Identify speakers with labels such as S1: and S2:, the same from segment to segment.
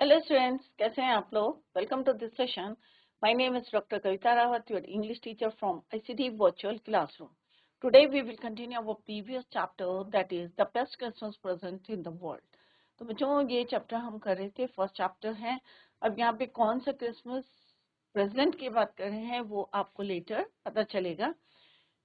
S1: Hello students, कैसे हैं आप लोग। Welcome to this session. My name is doctor Kavita Rawat, your English teacher from ICT virtual classroom. Today we will continue our previous chapter, that is the best Christmas present in the world. तो बच्चों, ये chapter हम कर रहे थे, first chapter है। अब यहाँ पे कौन सा क्रिसमस प्रेजेंट की बात कर रहे हैं वो आपको लेटर पता चलेगा।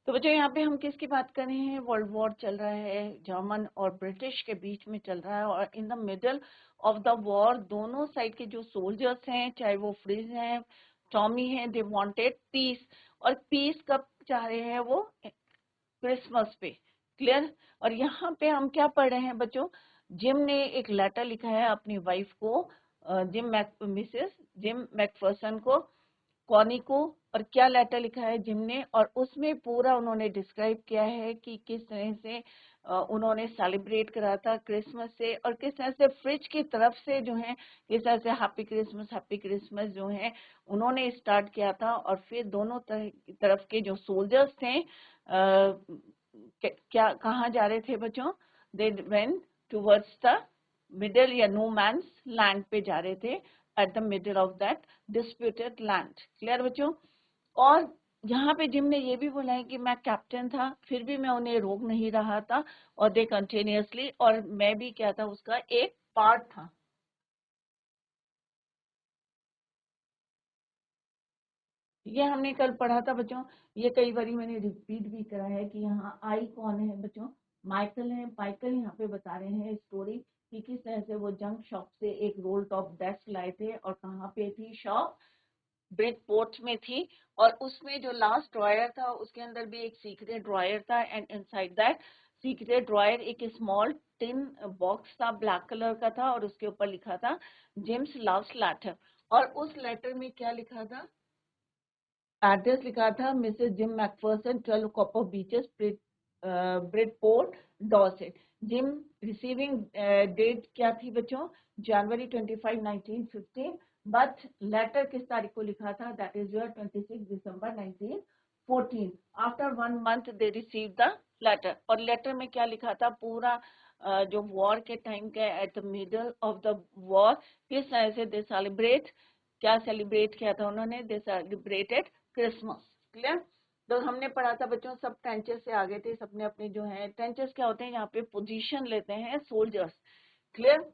S1: तो बच्चों, यहाँ पे हम किसकी बात कर रहे हैं। वर्ल्ड वॉर चल रहा है, जर्मन और ब्रिटिश के बीच में चल रहा है, और इन the middle of the war दोनों साइड के जो सोल्जर्स हैं, चाहे वो फ्रिज हैं, टॉमी हैं, दे वांटेड पीस। और पीस कब चाह रहे हैं वो? क्रिसमस पे। क्लियर। और यहाँ पे हम क्या पढ़ रहे हैं बच्चों? जिम ने एक लेटर लिखा है अपनी वाइफ को, मिसेस जिम मैकफर्सन को, कॉनी को। और क्या लेटर लिखा है जिम ने, और उसमें पूरा उन्होंने डिस्क्राइब किया है कि किस तरह से उन्होंने सेलिब्रेट करा था क्रिसमस से, और किस तरह से फ्रिज की तरफ से जो है किस तरह से हैप्पी क्रिसमस जो है उन्होंने स्टार्ट किया था। और फिर दोनों तरफ के जो सोल्जर्स थे क्या कहाँ जा रहे थे बच्चों? They went towards the middle या नो मैंस लैंड पे जा रहे थे, at the middle of that disputed land. Clear बच्चों? और यहाँ पे जिम ने ये भी बोला है कि मैं कैप्टन था, फिर भी मैं उन्हें रोक नहीं रहा था, और दे कंटिन्यूअसली, और मैं भी क्या था, उसका एक पार्ट था। ये हमने कल पढ़ा था बच्चों, ये कई बार मैंने रिपीट भी करा है कि यहाँ आई कौन है बच्चों? माइकल है। माइकल यहाँ पे बता रहे हैं स्टोरी कि किस तरह से वो जंक शॉप से एक रोल टॉप डेस्क लाए थे, और कहाँ पे थी शॉप? ब्रिजपोर्ट में थी। और उसमें जो लास्ट ड्रॉयर था उसके अंदर भी एक सीक्रेट ड्रॉयर था, and inside that secret dryer एक स्मॉल टिन बॉक्स था, ब्लैक कलर का था, और उसके ऊपर लिखा था जिम्स लास्ट लेटर। और उस लेटर में क्या लिखा था? एड्रेस लिखा था Mrs Jim McPherson, 12 Copper Beeches, Bridport, Dorset. Jim receiving date क्या थी बच्चों? जनवरी 25, 1915। बट लेटर किस तारीख को लिखा था? That is your 26 December 1914। After 1 month they receive the letter. और लेटर में क्या लिखा था? पूरा जो वॉर के टाइम का, at the middle of the war, किस तरह से दे सेलिब्रेट, क्या सेलिब्रेट किया था उन्होंने? दे सेलिब्रेटेड क्रिसमस। क्लियर। तो हमने पढ़ा था बच्चों, सब ट्रेंचेस से आगे थे, सबने अपने जो है ट्रेंचेस क्या होते हैं, यहाँ पे पोजीशन लेते हैं soldiers. Clear.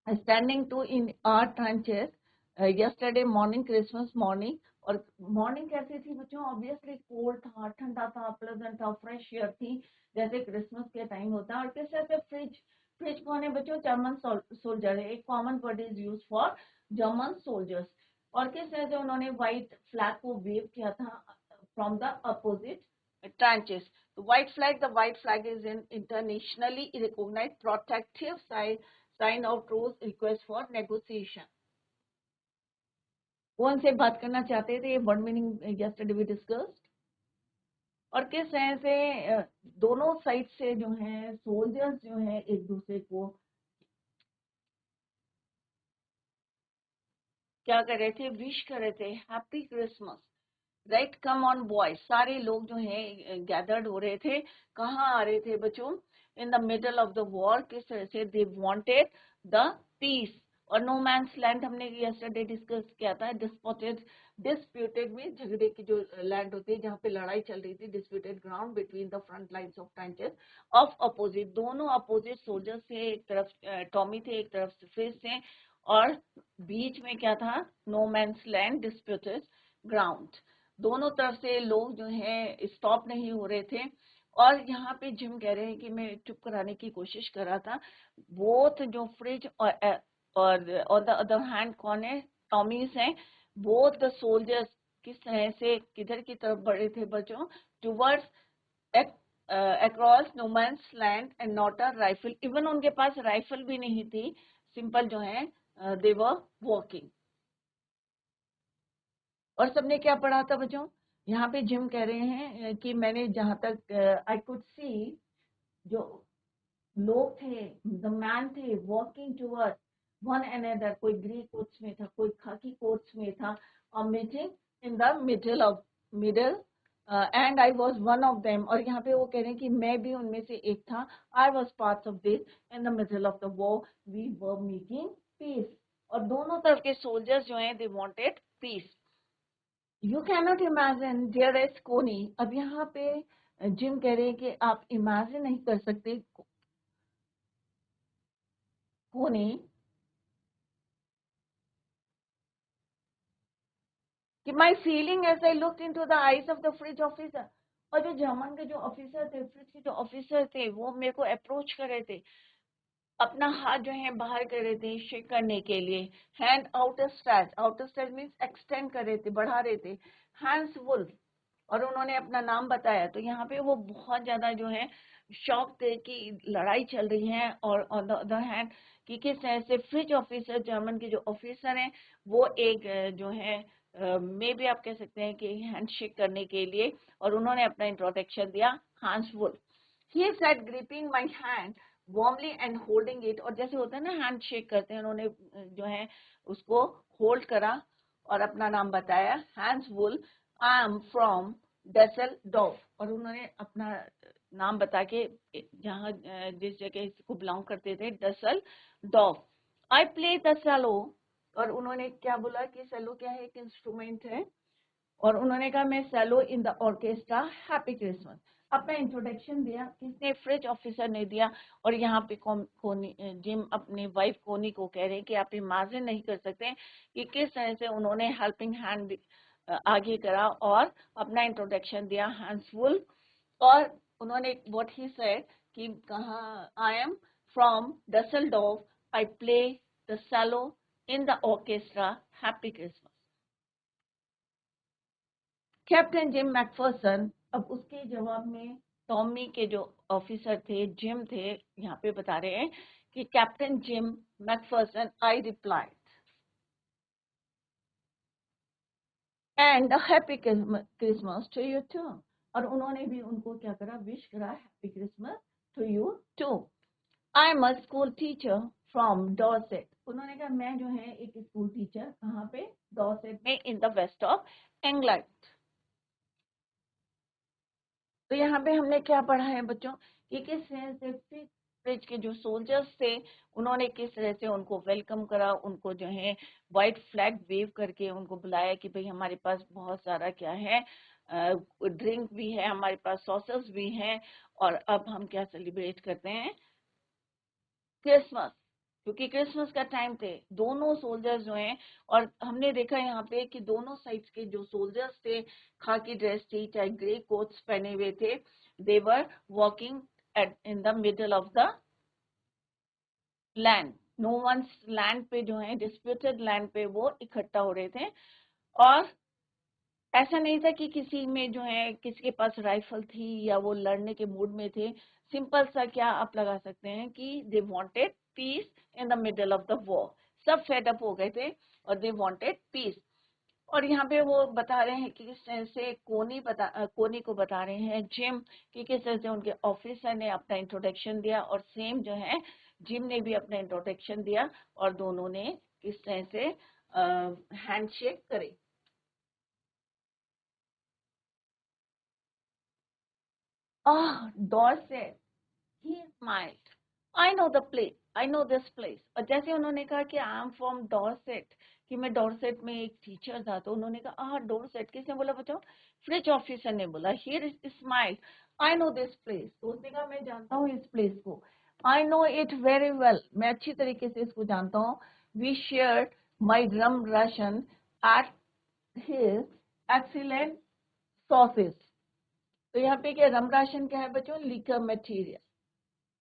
S1: Standing to in our trenches yesterday morning, Christmas morning. और मॉर्निंग कैसी थी बच्चों? ऑब्वियसली कोल्ड था, ठंडा था, प्लेजेंट था, फ्रेश एयर थी, जैसे क्रिसमस के टाइम होता है। और किस तरह से फ्रिज, फ्रिज कौन है बच्चों? जर्मन सोल्जर है। एक common word is use for German soldiers. और किस तरह से उन्होंने व्हाइट फ्लैग को वेव किया था from the opposite trenches. The white flag is an internationally recognized protective sign of truce, request for negotiation. कौन से बात करना चाहते थे? Word meaning yesterday we discussed. और किस तरह से दोनों साइड से जो है सोल्जर्स जो है एक दूसरे को क्या कर रहे थे? विश कर रहे थे, happy Christmas. Right, come on boys, सारे लोग जो हैं गैदर्ड हो रहे थे। कहाँ आ रहे थे बच्चों? In the middle of the war. किस तरह से? They wanted the peace. और नो मैंस लैंड हमने यस्टरडे डिस्कस किया था। डिस्प्यूटेड में झगड़े की जो लैंड होती है, जहाँ पे लड़ाई चल रही थी, disputed ground between the front lines of trenches of opposite. दोनों अपोजिट सोल्जर्स थे, एक तरफ टॉमी थे, एक तरफ फ्रिज थे, और बीच में क्या था? No man's land, disputed ground. दोनों तरफ से लोग जो है स्टॉप नहीं हो रहे थे। और यहाँ पे जिम कह रहे हैं कि मैं चुप कराने की कोशिश कर रहा था। बोथ जो फ्रिज और ऑन द अदर हैंड कौन है? टॉमीज हैं। बोथ द सोल्जर्स किस तरह से किधर की तरफ बढ़े थे बच्चों? Towards across no man's land, and not a rifle. Even उनके पास राइफल भी नहीं थी, सिंपल जो है दे वर वॉकिंग। और सबने क्या पढ़ा था बच्चों? यहाँ पे जिम कह रहे हैं कि मैंने जहां तक आई कुड सी, जो लोग थे, द मैन थे, वॉकिंग टूवर्ड वन अनदर। कोई ग्रे कोट्स में था, कोई खाकी कोट्स में था, और meeting in the middle and I was one of them. और यहाँ पे वो कह रहे हैं कि मैं भी उनमें से एक था। I was part of this in the middle of the war, we were making peace. और दोनों तरफ के सोल्जर्स जो हैं they wanted peace. You can not imagine there is Connie. अब यहाँ पे जिम कह रहे हैं कि आप इमेजिन नहीं कर सकते कोनी कि my feeling as I looked into the eyes of the Fritz officer. और जो जर्मन के जो ऑफिसर थे, फ्रिज के जो ऑफिसर थे, वो मेरे को अप्रोच कर रहे थे, अपना हाथ जो है बाहर कर रहे थे शेक करने के लिए। Hand out stretch means extend कर रहे थे, बढ़ा रहे थे। हैंड्स वुल्फ, और उन्होंने अपना नाम बताया। तो यहाँ पे वो बहुत ज्यादा जो है शॉक थे कि लड़ाई चल रही है, और ऑन द अदर हैंड कि किस तरह से फ्रिज ऑफिसर, जर्मन के जो ऑफिसर हैं, वो एक जो है मे भी आप कह सकते हैं कि हैंडशेक करने के लिए, और उन्होंने अपना इंट्रोडक्शन दिया, Hans Wolf. He said gripping my hand warmly and holding it. और जैसे होता है ना हैंड शेक करते हैं, उन्होंने जो है उसको होल्ड करा और अपना नाम बताया, Hans Wolf, I am from Dusseldorf. और उन्होंने अपना नाम बता के जहाँ जिस जगह को बिलोंग करते थे, डेसेलडॉर्फ। आई प्ले द सेलो। और उन्होंने क्या बोला कि सेलो क्या है, एक इंस्ट्रूमेंट है, और उन्होंने कहा मैं cello in the orchestra, happy Christmas. अपना इंट्रोडक्शन दिया, किसने, फ्रिज ऑफिसर ने दिया। और यहाँ पे कोनी, जिम अपनी वाइफ कोनी को कह रहे हैं कि आप इमेजिन नहीं कर सकते कि किस तरह से उन्होंने हेल्पिंग हैंड आगे करा और अपना इंट्रोडक्शन दिया, हैंस वुल्फ। और उन्होंने व्हाट ही सेड कि कहा, I am from Dusseldorf, I play the cello in the orchestra, happy Christmas. Captain Jim McPherson, अब उसके जवाब में टॉमी के जो ऑफिसर थे, जिम थे, यहाँ पे बता रहे हैं कि captain Jim McPherson, I replied and happy Christmas to you too. और उन्होंने भी उनको क्या करा, विश करा, happy Christmas to you too. I am a school teacher from Dorset. उन्होंने कहा मैं जो है एक स्कूल टीचर, कहाँ पे, डॉर्सेट में, in the west of England. तो यहाँ पे हमने क्या पढ़ा है बच्चों कि किस तरह से फ्रिज के जो सोल्जर्स थे, उन्होंने किस तरह से उनको वेलकम करा, उनको जो है व्हाइट फ्लैग वेव करके उनको बुलाया कि भाई हमारे पास बहुत सारा क्या है, ड्रिंक भी है, हमारे पास सॉसेस भी हैं, और अब हम क्या सेलिब्रेट करते हैं, क्रिसमस। क्योंकि क्रिसमस का टाइम थे, दोनों सोल्जर्स जो हैं, और हमने देखा यहाँ पे कि दोनों साइड्स के जो सोल्जर्स थे, खाकी ड्रेस थी, चाहे ग्रे कोट्स पहने हुए थे, they were walking at in the middle of the land. No one's land पे जो है, डिस्प्यूटेड लैंड पे वो इकट्ठा हो रहे थे। और ऐसा नहीं था कि किसी में जो है, किसी के पास राइफल थी या वो लड़ने के मूड में थे। सिंपल सा क्या आप लगा सकते हैं कि they wanted peace in the middle of the war. सब फेड अप हो गए थे और दे वांटेड पीस। और यहाँ पे वो बता रहे हैं कि किस तरह से कोनी को बता रहे हैं जिम कि किस तरह से उनके ऑफिसर ने अपना इंट्रोडक्शन दिया, और सेम जो है जिम ने भी अपना इंट्रोडक्शन दिया, और दोनों ने किस तरह से हैंडशेक करे। Dorset, he smiled. I know the place. I know this place. और जैसे उन्होंने कहा कि आई एम फ्रॉम डॉर्सेट, कि मैं डॉर्सेट में एक टीचर था, तो उन्होंने कहा डॉर्सेट, किसने बोला बच्चों, फ्रिज ऑफिसर ने बोला। Here is smile, I know this place. तो उसने कहा मैं जानता हूँ इस प्लेस को, I know it very well, मैं अच्छी तरीके से इसको जानता हूँ। We share my rum ration at his excellent sausages. तो यहाँ पे क्या, रम राशन क्या है बच्चों, लिकर मटेरियल,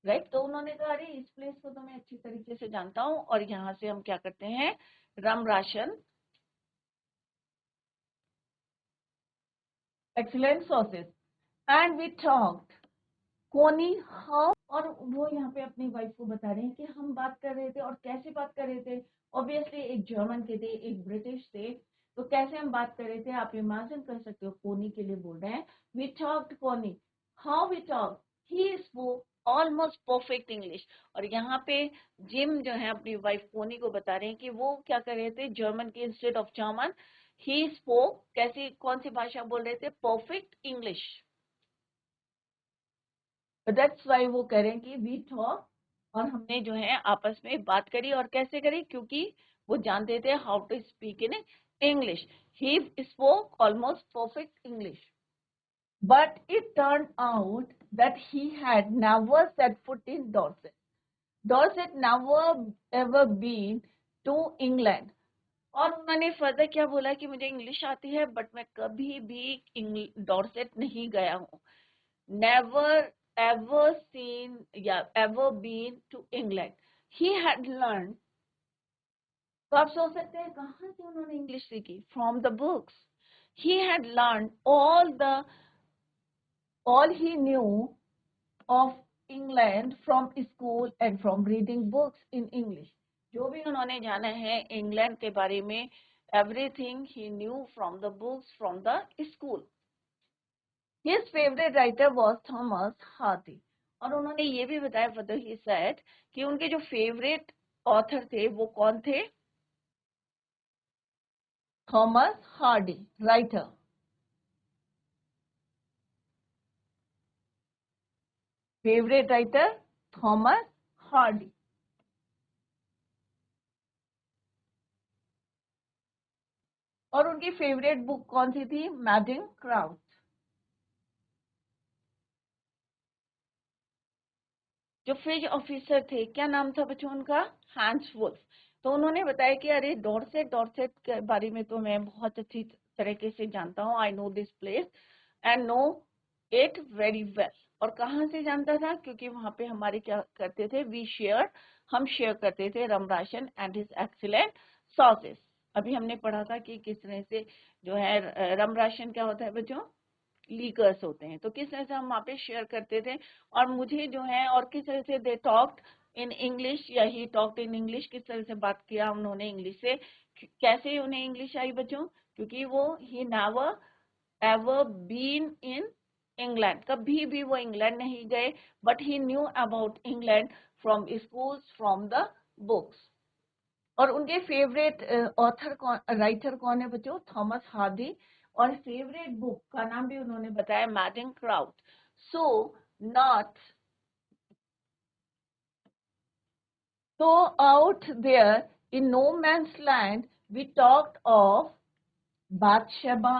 S1: राइट। तो उन्होंने कहा अरे इस प्लेस को तो मैं अच्छी तरीके से जानता हूँ, और यहाँ से हम क्या करते हैं, rum ration, excellent sausages, and we talked कोनी हाउ। और वो यहाँ पे अपनी वाइफ को बता रहे हैं कि हम बात कर रहे थे, और कैसे बात कर रहे थे। ऑब्वियसली एक जर्मन के थे, एक ब्रिटिश थे, तो कैसे हम बात कर रहे थे आप इमेजिन कर सकते हो। कोनी के लिए बोल रहे हैं, वी टॉक्ड कोनी how we talk, he spoke almost perfect English. और यहाँ पे जिम जो है अपनी वाइफ कोनी को बता रहे हैं कि वो क्या कर रहे थे, जर्मन के instead of German he spoke, कैसी कौन सी भाषा बोल रहे थे, परफेक्ट इंग्लिश। दैट्स वाई वो कह रहे हैं कि वी टॉक और हमने जो है आपस में बात करी, और कैसे करी, क्योंकि वो जानते थे how to speak in English. He spoke almost perfect English. But it turned out that he had never set foot in Dorset. Dorset never ever been to England. और उन्होंने फर्दर क्या बोला कि मुझे इंग्लिश आती है बट मैं कभी भी डॉर्सेट नहीं गया हूँ. नेवर एवर सीन या ever been to England. He had learn. तो आप सोच सकते हैं कहाँ से उन्होंने इंग्लिश सीखी. From the books. He had learn all he knew of England from school and from reading books in English. जो भी उन्होंने जाना है इंग्लैंड के बारे में, everything he knew from the books from the school. His favorite writer was Thomas Hardy. और उन्होंने ये भी बताया further he said कि उनके जो फेवरेट ऑथर थे वो कौन थे. Thomas Hardy writer. Favourite writer Thomas Hardy. और उनकी फेवरेट बुक कौन सी थी. Madding Crowd. जो फ्रिज ऑफिसर थे क्या नाम था बच्चों उनका. Hans Wolf. तो उन्होंने बताया कि अरे डॉर्सेट के बारे में तो मैं बहुत अच्छी तरीके से जानता हूँ. I know this place and know it very well. और कहाँ से जानता था, क्योंकि वहां पे हमारे क्या करते थे, हम शेयर करते थे rum ration and his excellent sausages. अभी हमने पढ़ा था कि किस तरह से जो है रम राशन क्या होता है बच्चों, लीकर्स होते हैं. तो किस तरह से हम वहाँ पे शेयर करते थे. और मुझे जो है, और किस तरह से दे टॉक्ड इन इंग्लिश या ही टॉक्ड इन इंग्लिश, किस तरह से बात किया उन्होंने इंग्लिश से. कैसे उन्हें इंग्लिश आई बच्चों, क्योंकि वो he never ever been in England. कभी भी वो इंग्लैंड नहीं गए, but he knew about England from schools from the books. और उनके फेवरेट ऑथर कौन, राइटर कौन है बच्चों, थॉमस हार्डी. और फेवरेट बुक का नाम भी उन्होंने बताया Madding Crowd. So not so out there in no man's land we talked of Bathsheba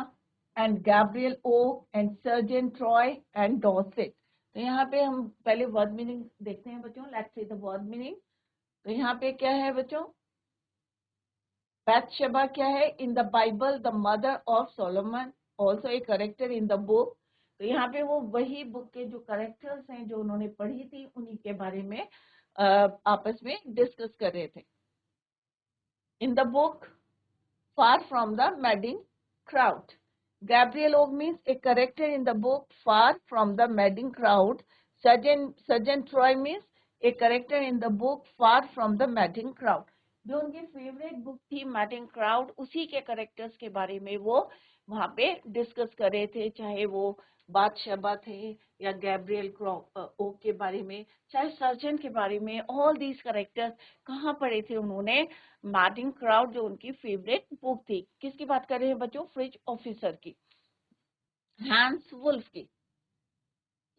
S1: and Gabriel Oak and Sergeant Troy and Dorset. तो यहाँ पे हम पहले वर्ड मीनिंग देखते हैं बच्चों. Let's see the word meaning. तो यहाँ पे क्या है बच्चों, Bathsheba क्या है, in the Bible the mother of Solomon, also a character in the book. तो यहाँ पे वो वही बुक के जो करेक्टर्स हैं जो उन्होंने पढ़ी थी उन्हीं के बारे में आपस में डिस्कस कर रहे थे. In the book far from the madding crowd. Gabriel Oak means a character in the book Far from the Madding Crowd. Sergeant Troy means a character in the book Far from the Madding Crowd. जो उनकी favourite book थी Madding crowd, उसी के characters के बारे में वो वहां पे डिस्कस कर रहे थे. चाहे वो बादशाह थे या गैब्रियल ओक के बारे में, चाहे सर्जन के बारे में, ऑल दीज करेक्टर्स कहाँ पढ़े थे उन्होंने, मैडिंग क्राउड जो उनकी फेवरेट बुक थी. किसकी बात कर रहे हैं बच्चों, फ्रिज ऑफिसर की, हैंस वुल्फ की.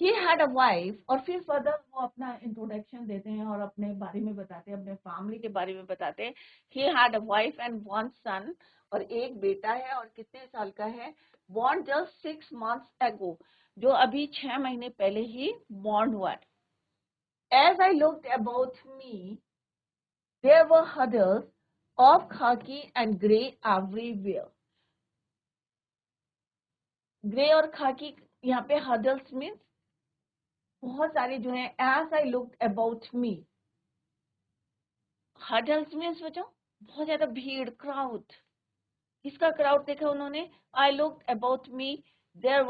S1: He had a wife. और फिर फर्दर वो अपना इंट्रोडक्शन देते हैं और अपने बारे में बताते हैं, अपने फैमिली के बारे में बताते हैं. He had a wife and one son. और एक बेटा है और कितने साल का है, born just 6 months ago, जो अभी 6 महीने पहले ही born हुआ है. As I looked about me, there were huddles of khaki and grey everywhere. Grey और खाकी यहाँ पे हडल्स मीन्स बहुत सारे जो है. As I look about me, huddles means बच्चों बहुत ज्यादा भीड़, क्राउड. किसका क्राउड देखा उन्होंने, I look about me, there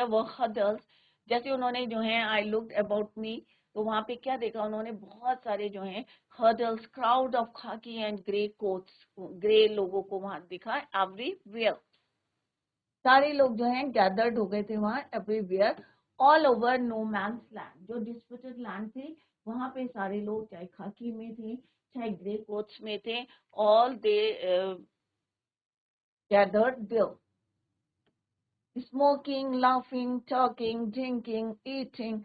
S1: were huddles. जैसे उन्होंने जो है आई लुक अबाउट मी, तो वहां पे क्या देखा उन्होंने, बहुत सारे जो है हडल्स, क्राउड ऑफ खाकी एंड ग्रे कोट्स, ग्रे लोगों को वहां दिखा एवरीवेयर. सारे लोग जो हैं गैदर्ड हो गए थे वहां everywhere. All over no man's land, जो डिस्प्यूटेड लैंड थी वहां पे सारे लोग, चाहे खाकी में थे चाहे ग्रे कोट्स में थे, all they gathered there. Smoking, laughing, talking, drinking, eating.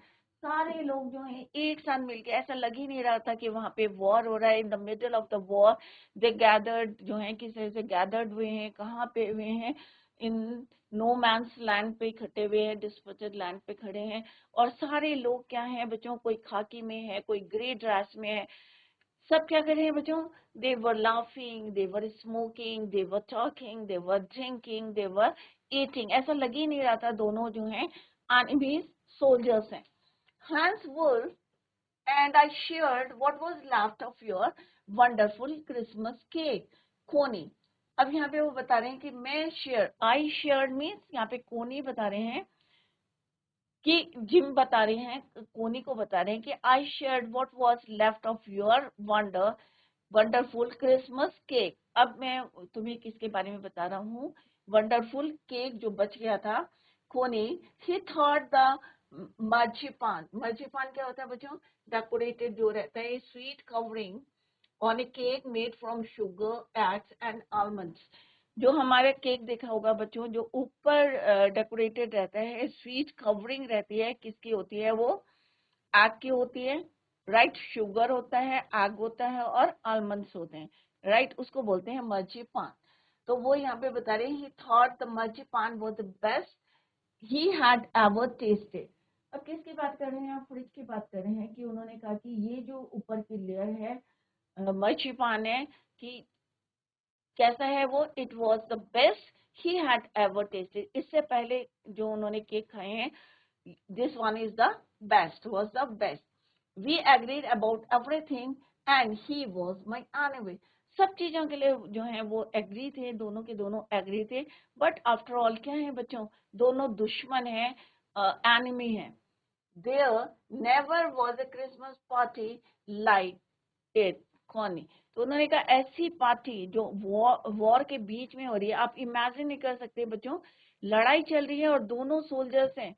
S1: सारे लोग जो हैं एक साथ मिलके, ऐसा लग ही नहीं रहा था कि वहां पे वॉर हो रहा है। इन the middle of the war they gathered, जो है किस तरह से गैदर्ड हुए हैं, कहाँ पे हुए हैं, इन नो मैंस लैंड पे इकट्ठे हुए हैं, डिस्प्यूटेड लैंड पे खड़े हैं। और सारे लोग क्या हैं बच्चों, कोई खाकी में है, कोई ग्रे ड्रेस में है, सब क्या कर रहे हैं बच्चों, they were laughing, they were smoking, they were talking, they were drinking, they were eating. ऐसा लग ही नहीं रहा था दोनों जो हैं एनिमी सोल्जर्स हैं। Hans Wolf and I shared what was left of your wonderful Christmas cake, कोनी। अब यहाँ पे वो बता रहे हैं कि मैं शेयर, आई शेयर मीन्स यहाँ पे कोनी बता रहे हैं कि जिम बता रहे हैं, कोनी को बता रहे हैं कि I shared what was left of your wonderful Christmas cake. अब मैं तुम्हें किसके बारे में बता रहा हूँ, वंडरफुल केक जो बच गया था। कोनी, ही थॉट द मर्जीपान, मर्जीपान क्या होता है बच्चों, डेकोरेटेड जो रहता है sweet covering on A cake made from sugar eggs and almonds. जो हमारे केक देखा होगा बच्चों, जो ऊपर डेकोरेटेड रहता है, स्वीट कवरिंग रहती है, किसकी होती है वो, एग की होती है, राइट, शुगर होता है, एग होता है और आलमंड्स होते हैं, राइट, उसको बोलते हैं मर्जीपान। तो वो यहाँ पे बता रहे हैं he thought the marzipan was the best he had ever tasted. अब किसकी बात कर रहे हैं आप, फ्रिज की बात कर रहे हैं कि उन्होंने कहा कि ये जो ऊपर की लेयर है मर्जीपान है कि कैसा है वो, it was the best he had ever tasted. इससे पहले जो उन्होंने केक खाए हैं, this one is the best, was the best. We agreed about everything and he was my enemy. सब चीजों के लिए जो है वो एग्री थे, दोनों के दोनों एग्री थे। बट आफ्टर ऑल क्या है बच्चों, दोनों दुश्मन हैं, एनिमी हैं। There never was a Christmas party like it, Connie. तो उन्होंने कहा ऐसी पार्टी जो वॉर के बीच में हो रही है, आप इमेजिन नहीं कर सकते बच्चों, लड़ाई चल रही है और दोनों सोल्जर्स हैं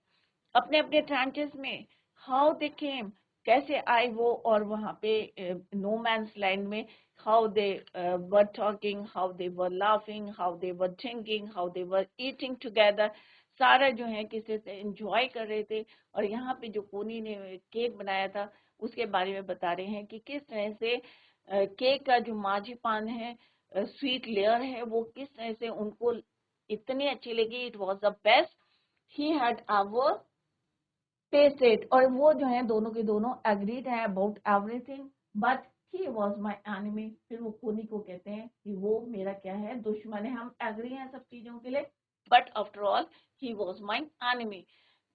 S1: अपने अपने ट्रेंचेस में, हाउ दे केम, कैसे आए वो, और वहां पे नो मैंस लैंड में, how they were talking, how they were laughing, how they were drinking, how they were eating together, सारा जो है किसी से एंजॉय कर रहे थे। और यहाँ पे जो कोनी ने केक बनाया था उसके बारे में बता रहे हैं कि किस तरह से केक का जो मार्जिपान है, स्वीट लेयर है, वो किस तरह से उनको इतनी अच्छी लगी, it was the best he had ever tested. और वो जो है दोनों के दोनों एग्रीड है about everything, but he was my enemy. फिर वो कोनी को कहते हैं कि वो मेरा क्या है, दुश्मन है। हम एग्री हैं सब चीजों के लिए, but after all he was my enemy.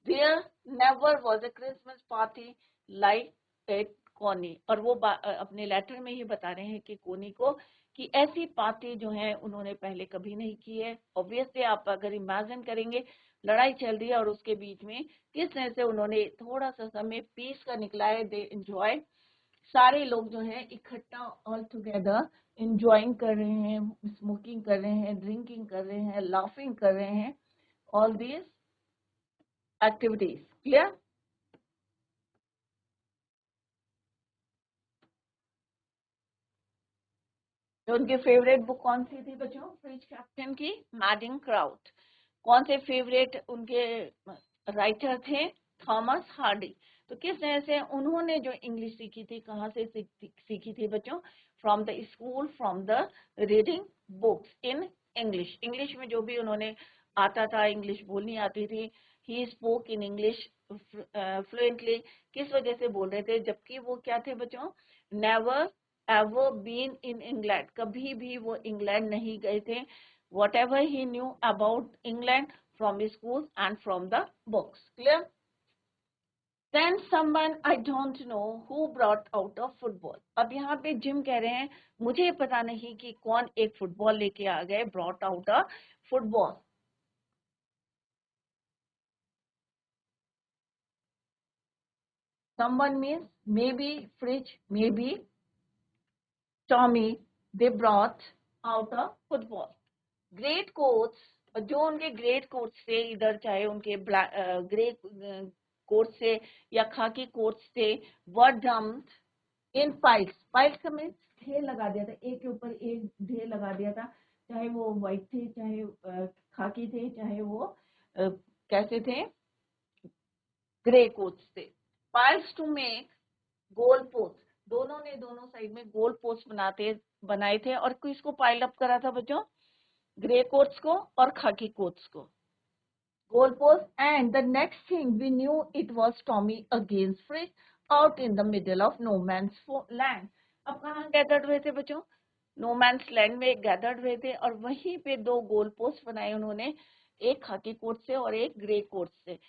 S1: There never was a Christmas party like it, Connie. और वो अपने लेटर में ही बता रहे हैं कि कोनी को कि ऐसी पार्टी जो है उन्होंने पहले कभी नहीं की है। ऑब्वियसली आप अगर इमेजिन करेंगे, लड़ाई चल रही है और उसके बीच में किस तरह से उन्होंने थोड़ा सा समय पीस का निकला है, दे एंजॉय, सारे लोग जो है इकट्ठा ऑल टुगेदर एंजॉइंग कर रहे हैं, स्मोकिंग कर रहे हैं, ड्रिंकिंग कर रहे हैं, लाफिंग कर रहे हैं, ऑल दीज एक्टिविटीज। क्लियर? तो उनकी फेवरेट बुक कौन सी थी बच्चों, फ्रिज कैप्टन की मैडिंग क्राउड। कौन से फेवरेट उनके राइटर थे, थॉमस हार्डी। तो किस तरह से उन्होंने जो इंग्लिश सीखी थी, कहाँ से सीखी थी बच्चों, from the school, from the reading books in English. English में जो भी उन्होंने आता था, इंग्लिश बोलनी आती थी, he spoke in English fluently. किस वजह से बोल रहे थे, जबकि वो क्या थे बच्चों, never ever been in England, कभी भी वो इंग्लैंड नहीं गए थे। whatever he knew about England from his schools and from the books. Clear? Then someone I don't know who brought out a football. अब यहाँ पे जिम कह रहे हैं मुझे पता नहीं कि कौन एक फुटबॉल लेके आ गए, brought out a football. Someone means maybe Fridge, maybe Tommy, they brought out a football. Great quotes, जो उनके ग्रेट कोट्स थे, इधर चाहे उनके ग्रे कोट्स थे या खाकी कोट्स थे, वर डम्प्ड इन पाइल्स। पाइल्स का मीन्स ढेर लगा दिया था, एक के ऊपर एक ढेर लगा दिया था, चाहे वो व्हाइट थे, चाहे खाकी थे, चाहे वो कैसे थे, ग्रे कोट्स थे। piles to make goal post, दोनों ने दोनों साइड में गोल पोस्ट बनाए थे और किसको पाइल अप करा था बच्चों? ग्रे कोट्स को और खाकी कोट्स को, goal post. And the next thing we knew it was Tommy against Fritz out in the middle of no man's land. अब कहाँ गैदर्ड हुए थे बच्चों? नो मैन्स लैंड में गैदर्ड हुए थे और वहीं पे दो गोल पोस्ट बनाए उन्होंने, एक खाकी कोट से और एक ग्रे कोट से.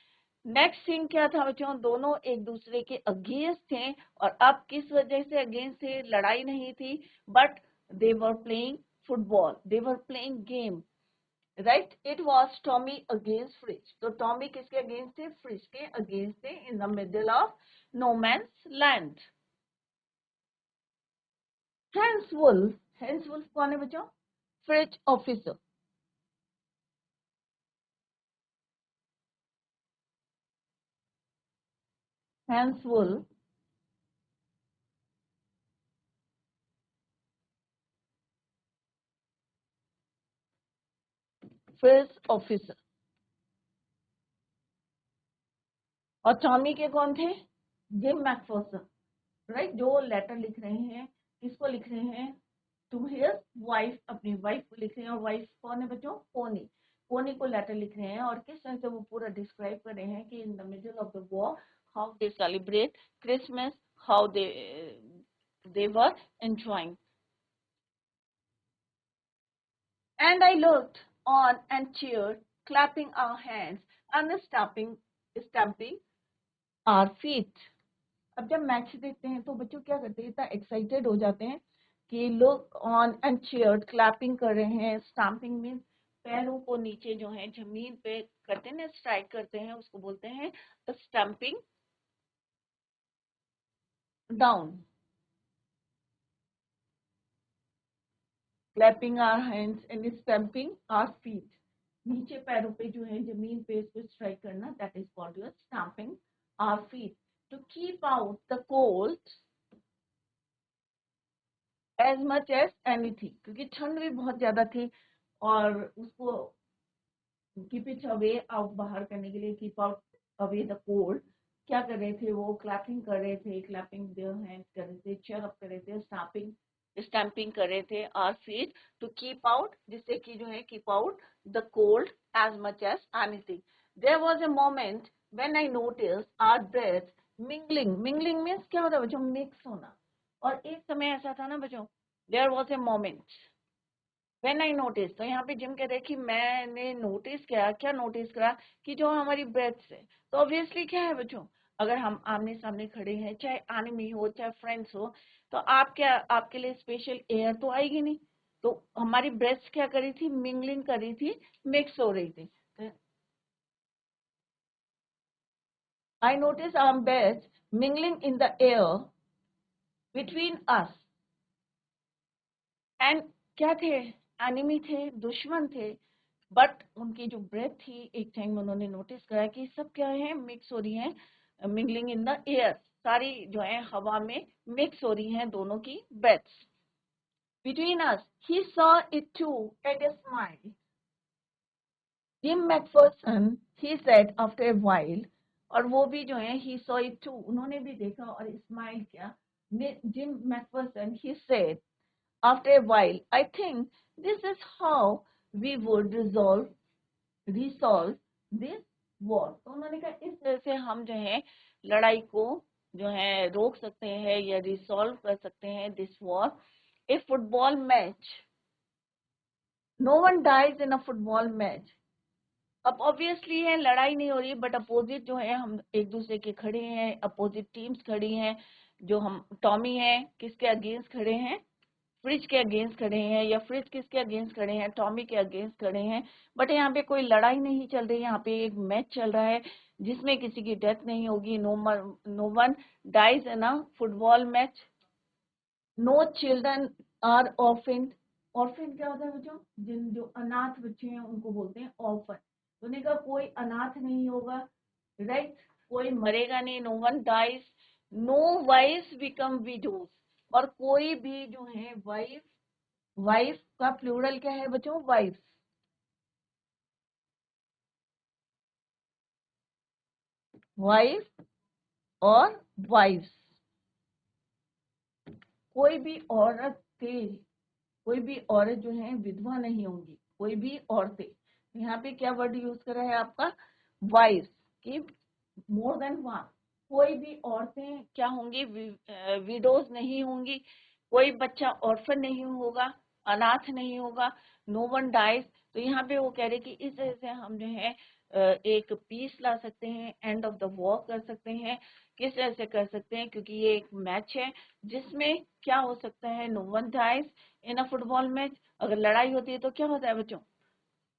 S1: नेक्स्ट थिंग क्या था बच्चों? दोनों एक दूसरे के अगेंस्ट थे और अब किस वजह से अगेंस्ट थे? लड़ाई नहीं थी, but they were playing football, they were playing game, right. It was Tommy against Fritz. तो टॉमी किसके अगेंस्ट थे? फ्रिज के अगेंस्ट थे in the middle of no man's land. Hans Wolf, Hans Wolf कौन है बच्चों? Fritz officer. Hans Wolf Fritz officer. और Tommy के कौन थे? Jim McPherson, right. जो लेटर लिख रहे हैं, किसको लिख रहे हैं? टू हिज वाइफ, अपनी वाइफ को लिख रहे हैं. और वाइफ कौन है बच्चों? पोनी. पोनी को लेटर लिख रहे हैं और किस तरह से वो पूरा डिस्क्राइब कर रहे हैं कि इन the middle of the war how they celebrate Christmas, how they were enjoying. And I looked on and cheered, clapping our hands and stamping our feet. अब जब मैच देखते हैं तो बच्चों क्या करते हैं? इतना एक्साइटेड हो जाते हैं कि लोग ऑन एंड चीयर्ड, क्लैपिंग कर रहे हैं. स्टैम्पिंग मीन्स पैरों को नीचे जो है जमीन पे करते हैं, स्ट्राइक करते हैं, उसको बोलते हैं stamping down. Clapping our hands and stamping our feet. नीचे पैरों पे जो है जमीन पे इसको स्ट्राइक करना, that is called your stamping our feet. To keep out the cold as much as anything, क्योंकि ठंड भी बहुत ज्यादा थी और उसको कीप इट अवे आउट, बाहर करने के लिए, keep out away the cold. क्या कर रहे थे वो? क्लैपिंग कर रहे थे, क्लैपिंग देयर हैंड्स कर रहे थे, चीयर अप कर रहे थे, स्टैम्पिंग कर रहे थे our feet to keep out, जिससे कि जो है keep out the cold as much as anything. There was a moment when I notice our breath mingling. Mingling means क्या होता है बच्चों? मिक्स होना. और एक समय ऐसा था ना बच्चों, there was a moment when I notice. तो यहाँ पे जिम कह रहे कि मैंने नोटिस किया. क्या नोटिस करा? कि जो हमारी ब्रेथ है, तो ऑब्वियसली क्या है बच्चों, अगर हम आमने सामने खड़े हैं, चाहे एनिमी हो चाहे फ्रेंड्स हो, तो आप क्या, आपके लिए स्पेशल एयर तो आएगी नहीं. तो हमारी ब्रेथ क्या करी थी? मिंगलिंग करी थी, मिक्स हो रही थी. I notice our breath mingling in the air between us. And क्या थे? एनिमी थे, दुश्मन थे. बट उनकी जो ब्रेथ थी, एक टाइम उन्होंने नोटिस करा कि सब क्या है? मिक्स हो रही है, मिंगलिंग इन द एयर. सारी जो है हवा में मिक्स हो रही हैं दोनों की breaths. Between us he saw it too and smile. Jim McPherson he said after a while. और वो भी जो है ही सॉ इट टू, उन्होंने भी देखा और स्माइल किया. Gym McPherson he said after a while, I think this is how we would resolve this war. तो उन्होंने कहा इस तरह से हम जो है लड़ाई को जो है रोक सकते हैं या रिसॉल्व कर सकते हैं this war. A football match, no one dies in a football match. अब ऑब्वियसली है लड़ाई नहीं हो रही, बट अपोजिट जो है हम एक दूसरे के खड़े हैं, अपोजिट टीम्स खड़ी हैं. जो हम टॉमी है किसके अगेंस्ट खड़े हैं? फ्रिज के अगेंस्ट खड़े हैं. या फ्रिज किसके अगेंस्ट खड़े हैं? टॉमी के अगेंस्ट खड़े हैं. बट यहाँ पे कोई लड़ाई नहीं चल रही है, यहाँ पे एक मैच चल रहा है जिसमें किसी की डेथ नहीं होगी. No one dies in a football match. No children are orphan. Orphan क्या होता है बच्चों? जो अनाथ बच्चे हैं उनको बोलते हैं ऑर्फन. तो उन्होंने कहा कोई अनाथ नहीं होगा, राइट. कोई मरेगा नहीं. No one dies, no wifes become widows. और कोई भी जो है वाइफ, वाइफ का प्लूरल क्या है बच्चों? वाइफ. वाइफ और वाइफ्स। कोई भी औरत जो है विधवा नहीं होंगी, कोई भी औरतें। यहाँ पे क्या वर्ड यूज करा है आपका, वाइफ्स, की मोर देन वन। कोई भी औरतें क्या होंगी, विडोज नहीं होंगी, कोई बच्चा ऑर्फन नहीं होगा, अनाथ नहीं होगा, नो वन डाइज। तो यहाँ पे वो कह रहे कि इस तरह से हम जो है एक पीस ला सकते हैं, एंड ऑफ द वॉर कर सकते हैं। किस तरह से कर सकते हैं, क्योंकि ये एक मैच है जिसमें क्या हो सकता है, no one dies in a football match. अगर लड़ाई होती है तो क्या होता है बच्चों,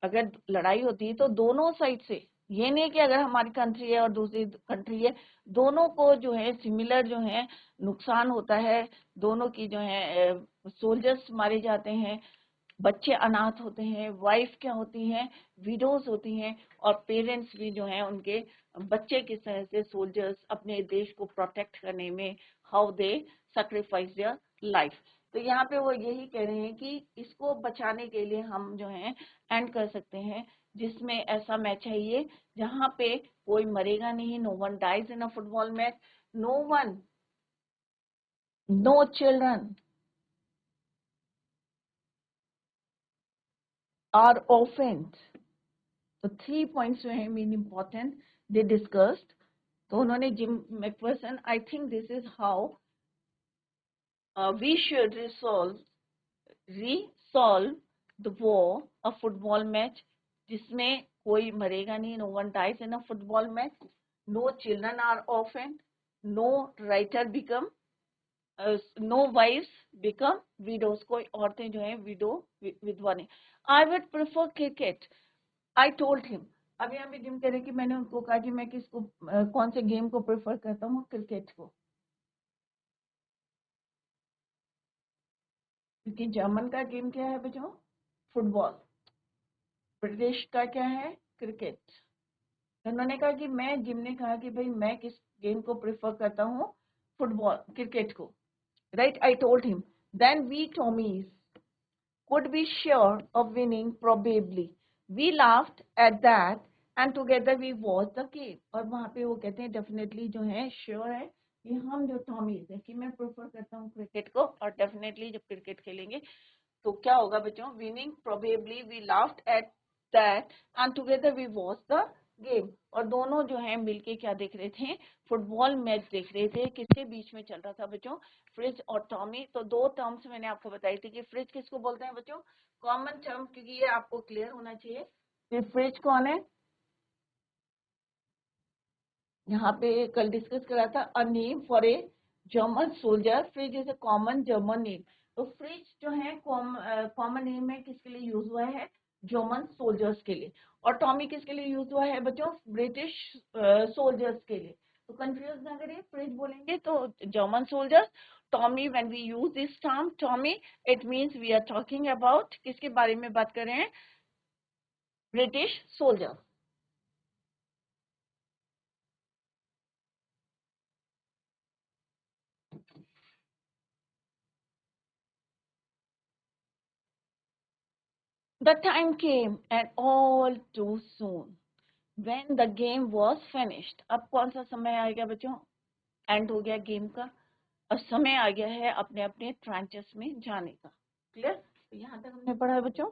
S1: अगर लड़ाई होती है तो दोनों साइड से, ये नहीं कि अगर हमारी कंट्री है और दूसरी कंट्री है, दोनों को जो है सिमिलर जो है नुकसान होता है, दोनों की जो है सोल्जर्स मारे जाते हैं, बच्चे अनाथ होते हैं, वाइफ क्या होती हैं, विडोज होती हैं, और पेरेंट्स भी जो हैं उनके बच्चे किस तरह से सोल्जर्स अपने देश को प्रोटेक्ट करने में how they sacrifice their life. तो यहाँ पे वो यही कह रहे हैं कि इसको बचाने के लिए हम जो है एंड कर सकते हैं, जिसमें ऐसा मैच है ये जहाँ पे कोई मरेगा नहीं, no one dies in a football match, no one, no children are offend. तो 3 पॉइंट्स जो है मेन इंपॉर्टेंट दे डिस्कस्ड। तो उन्होंने Jim McPherson, I think this is how we should resolve the war, a football match जिसमें कोई मरेगा नहीं, no one dies in a football match, no children are offend, no writer become, no wifes become widows, कोई औरतें जो है विधवा नहीं। I would prefer cricket, I told him. अब यहाँ पे जिम कह रहे कि मैंने उनको कहा कि मैं किसको कौन से गेम को प्रेफर करता हूँ, क्रिकेट को, क्योंकि जर्मन का गेम क्या है बच्चों, फुटबॉल, ब्रिटिश का क्या है, क्रिकेट। तो उन्होंने कहा कि जिम ने कहा कि भाई मैं किस गेम को प्रेफर करता हूँ, फुटबॉल, क्रिकेट को, right. I told him then we Tommies could be sure of winning probably. We laughed at that and together we watched the game. और वहाँ पे वो कहते हैं डेफिनेटली जो है श्योर है कि हम जो टॉमीज है कि मैं प्रेफर करता हूँ क्रिकेट को, और डेफिनेटली जब क्रिकेट खेलेंगे तो क्या होगा बच्चों, winning probably, we laughed at that and together we watch the game. और दोनों जो है मिलके क्या देख रहे थे, फुटबॉल मैच देख रहे थे। किसके बीच में चल रहा था बच्चों, फ्रिज और टॉमी। तो दो टर्म्स मैंने आपको बताई थी कि फ्रिज किसको बोलते हैं बच्चों, कॉमन टर्म, क्योंकि ये आपको क्लियर होना चाहिए कि फ्रिज कौन है। यहाँ पे कल डिस्कस करा था, a name for a German soldier, fridge is a common German name. तो फ्रिज जो है कॉमन नेम है, किसके लिए यूज हुआ है, जर्मन सोल्जर्स के लिए। और टॉमी किसके लिए यूज हुआ है बच्चों, ब्रिटिश सोल्जर्स के लिए। तो कंफ्यूज ना करिए, फ्रिज बोलेंगे तो German soldiers, Tommy, when we use this term Tommy, it means we are talking about किसके बारे में बात कर रहे हैं, British soldiers. The time came and all too soon when the game was finished. अब कौन सा समय आ गया बच्चों, एंड हो गया गेम का, और समय आ गया है अपने अपने ट्रांचेस में जाने का। क्लियर, तो यहाँ तक हमने पढ़ा है बच्चों।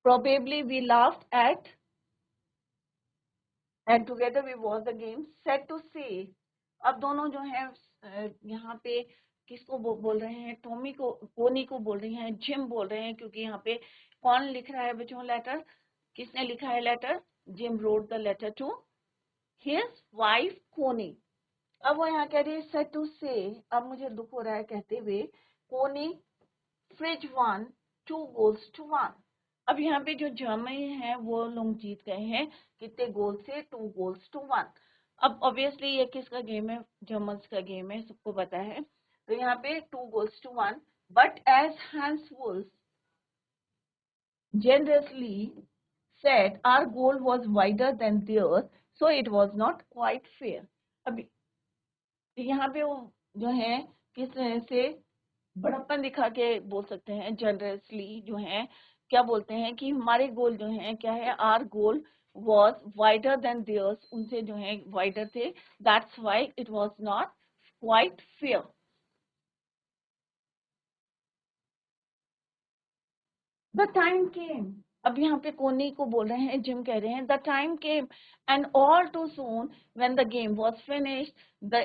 S1: Probably we laughed at and together we watched the game. Sad to say, अब दोनों जो है यहाँ पे किसको बोल रहे हैं, टॉमी को, कोनी को बोल रही हैं, जिम बोल रहे हैं, क्योंकि यहाँ पे कौन लिख रहा है बच्चों लेटर, किसने लिखा है letter, Jim wrote the letter to his wife Connie. अब वो यहाँ कह रही है सेड टू से, अब मुझे दुख हो रहा है कहते हुए, कोनी फ्रिज वन 2-1। अब यहाँ पे जो जर्मनी है वो लोग जीत गए हैं, कितने गोल से, 2-1। अब ऑब्वियसली ये किसका गेम है, जर्मन्स का गेम है, सबको पता है। तो यहाँ पे 2-1, but as Hans Wolf generously said our goal was wider than theirs, so it was not quite fair. अभी यहाँ पे वो जो है किस तरह से बड़प्पन दिखा के बोल सकते हैं, जनरसली जो है क्या बोलते हैं कि हमारे गोल जो है क्या है, our goal was wider than theirs, उनसे जो है wider थे, that's why it was not quite fair. The time came, अब यहाँ पे कोनी को बोल रहे हैं, जिम कह रहे हैं, the time came and all too soon when the game was finished, the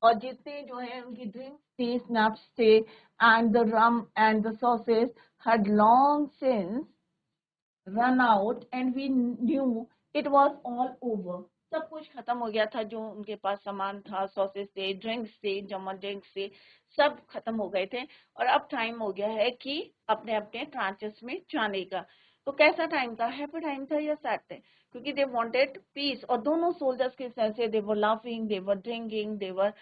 S1: और जितने जो है उनकी ड्रिंक्स थी, स्नैप्स थे, and the rum and the sauces had long since run out and we knew it was all over. सब कुछ खत्म हो गया था, जो उनके पास सामान था, सॉसेस थे, ड्रिंक्स थे, जमन ड्रिंक्स थे, सब खत्म हो गए थे और अब टाइम हो गया है कि अपने अपने ट्रांचेस में जाने का. तो कैसा टाइम था, हैप्पी टाइम था या सैड थे, क्योंकि दे वांटेड पीस. और दोनों सोल्जर्स के साथ से दे were laughing, they were drinking, they वर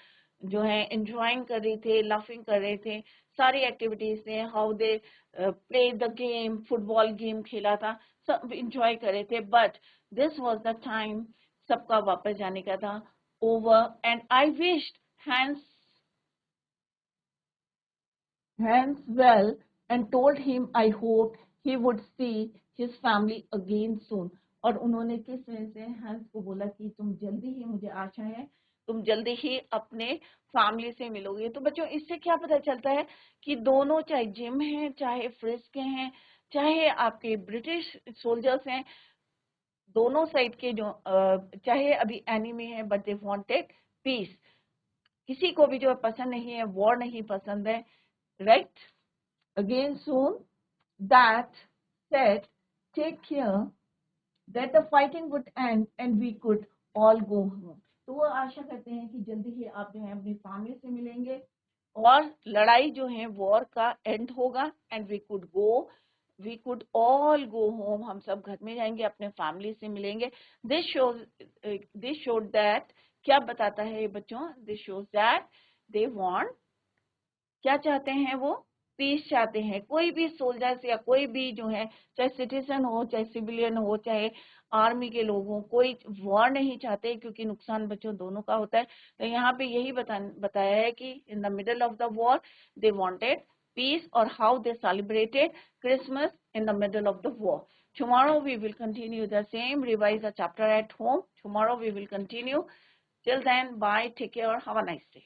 S1: जो है एंजॉइंग कर रहे थे, लाफिंग कर रहे थे, सारी एक्टिविटीज थे, how they play the game, football game खेला था, सब इंजॉय कर रहे थे. But this was the time, सबका वापस जाने का था, over. And I wished Hans well and told him I hoped he would see his family again soon. और उन्होंने किस तरह से हैंस को बोला कि तुम जल्दी ही, मुझे आशा है तुम जल्दी ही अपने फैमिली से मिलोगे. तो बच्चों, इससे क्या पता चलता है कि दोनों, चाहे जिम हैं, चाहे फ्रिस्क हैं, चाहे आपके ब्रिटिश सोल्जर्स हैं, दोनों साइड के जो चाहे अभी एनिमी है, बट दे वांटेड पीस. किसी को भी जो पसंद नहीं है, वॉर नहीं पसंद है, right? Again soon, that said, take care that the fighting would end and we could all go home. तो वो आशा करते हैं कि जल्दी ही आप जो है अपनी फैमिली से मिलेंगे और लड़ाई जो है वॉर का एंड होगा, and we could all go home, हम सब घर में जाएंगे, अपने फैमिली से मिलेंगे. दिस शोड दैट, क्या बताता है ये बच्चों, this shows that they want, क्या चाहते हैं वो, पीस चाहते हैं. कोई भी सोल्जर्स या कोई भी जो है, चाहे सिटीजन हो, चाहे सिविलियन हो, चाहे आर्मी के लोग हों, कोई वॉर नहीं चाहते, क्योंकि नुकसान बच्चों दोनों का होता है. तो यहाँ पे यही बताया है कि इन the middle of the war they wanted peace, or how they celebrated Christmas in the middle of the war. Tomorrow we will continue the same, revise the chapter at home. Tomorrow we will continue. Till then, bye, take care, have a nice day.